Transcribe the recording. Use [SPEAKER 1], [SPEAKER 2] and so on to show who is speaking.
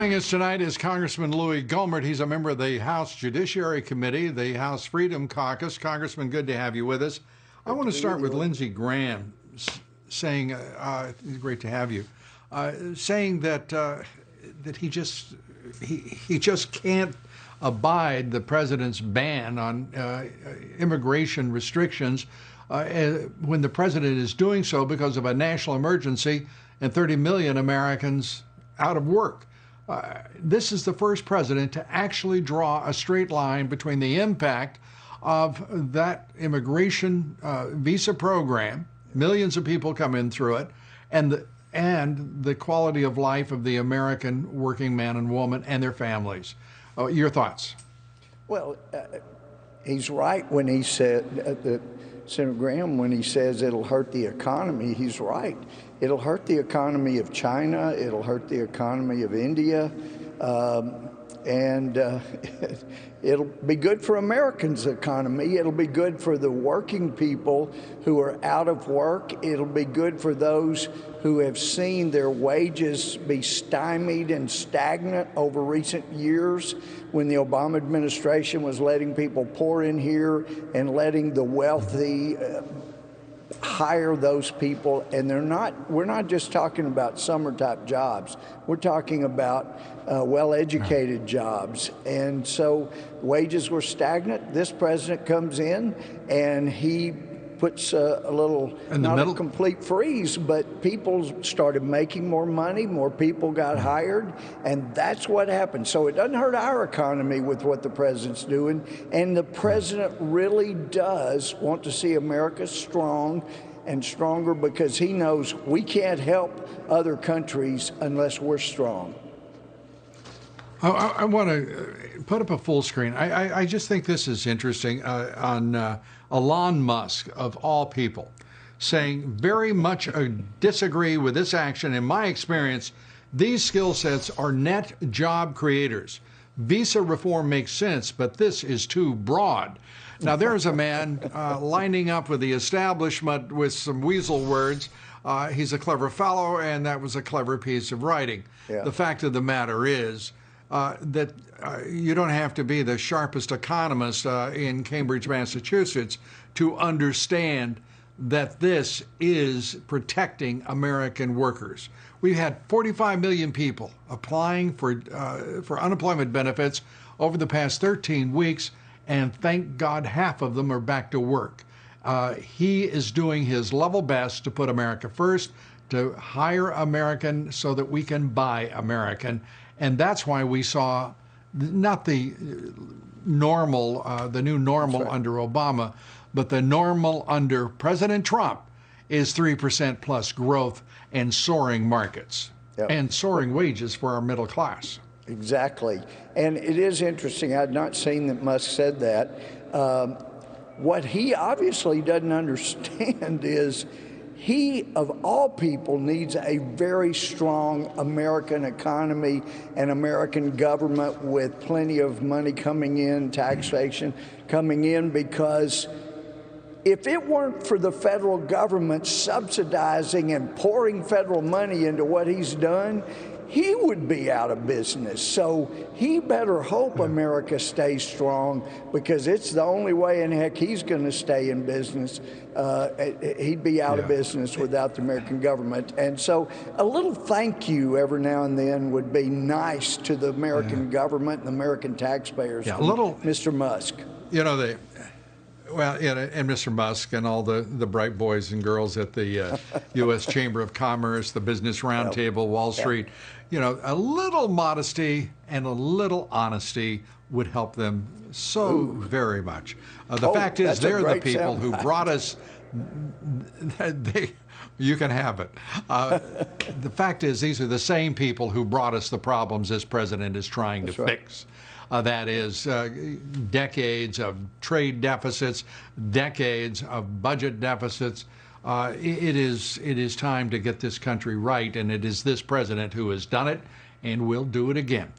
[SPEAKER 1] Joining us tonight is Congressman Louie Gohmert. He's a member of the House Judiciary Committee, the House Freedom Caucus. Congressman, good to have you with us. I want to start with Lindsey Graham saying, great to have you, saying that that he just can't abide the president's ban on immigration restrictions when the president is doing so because of a national emergency and 30 million Americans out of work. This is the first president to actually draw a straight line between the impact of that immigration visa program, millions of people come in through it, and the quality of life of the American working man and woman and their families. Your thoughts?
[SPEAKER 2] Well, he's right when he said, Senator Graham, when he says it'll hurt the economy, he's right. It'll hurt the economy of China, it'll hurt the economy of India, and it'll be good for Americans' economy. It'll be good for the working people who are out of work. It'll be good for those who have seen their wages be stymied and stagnant over recent years when the Obama administration was letting people pour in here and letting the wealthy hire those people. And we're not just talking about summer type jobs. We're talking about well-educated jobs. And so wages were stagnant. This president comes in and he puts a little, not a complete freeze, but people started making more money, more people got hired, and that's what happened. So it doesn't hurt our economy with what the president's doing, and the president really does want to see America strong and stronger because he knows we can't help other countries unless we're strong.
[SPEAKER 1] I want to put up a full screen. I just think this is interesting on Elon Musk, of all people, saying very much disagree with this action. In my experience, these skill sets are net job creators. Visa reform makes sense, but this is too broad. Now, there's a man lining up with the establishment with some weasel words. He's a clever fellow, and that was a clever piece of writing. Yeah. The fact of the matter is that you don't have to be the sharpest economist in Cambridge, Massachusetts to understand that this is protecting American workers. We've had 45 million people applying for unemployment benefits over the past 13 weeks, and thank God half of them are back to work. He is doing his level best to put America first, to hire American so that we can buy American. And that's why we saw not the normal, the new normal under Obama, but the normal under President Trump is 3% plus growth and soaring markets and soaring wages for our middle class.
[SPEAKER 2] Exactly. And it is interesting. I had not seen that Musk said that. What he obviously doesn't understand is he, of all people, needs a very strong American economy and American government with plenty of money coming in, taxation coming in, because if it weren't for the federal government subsidizing and pouring federal money into what he's done, he would be out of business. So he better hope America stays strong, because it's the only way in heck he's going to stay in business. He'd be out of business without the American government. And so a little thank you every now and then would be nice to the American government and the American taxpayers.
[SPEAKER 1] A little,
[SPEAKER 2] Mr. Musk.
[SPEAKER 1] You know, and Mr. Musk and all the bright boys and girls at the U.S. Chamber of Commerce, the Business Roundtable, Wall Street, you know, a little modesty and a little honesty would help them so very much. The fact is, they're the people who brought us. You can have it. The fact is, these are the same people who brought us the problems this president is trying to fix. That is decades of trade deficits, decades of budget deficits. It is time to get this country right, and it is this president who has done it and will do it again.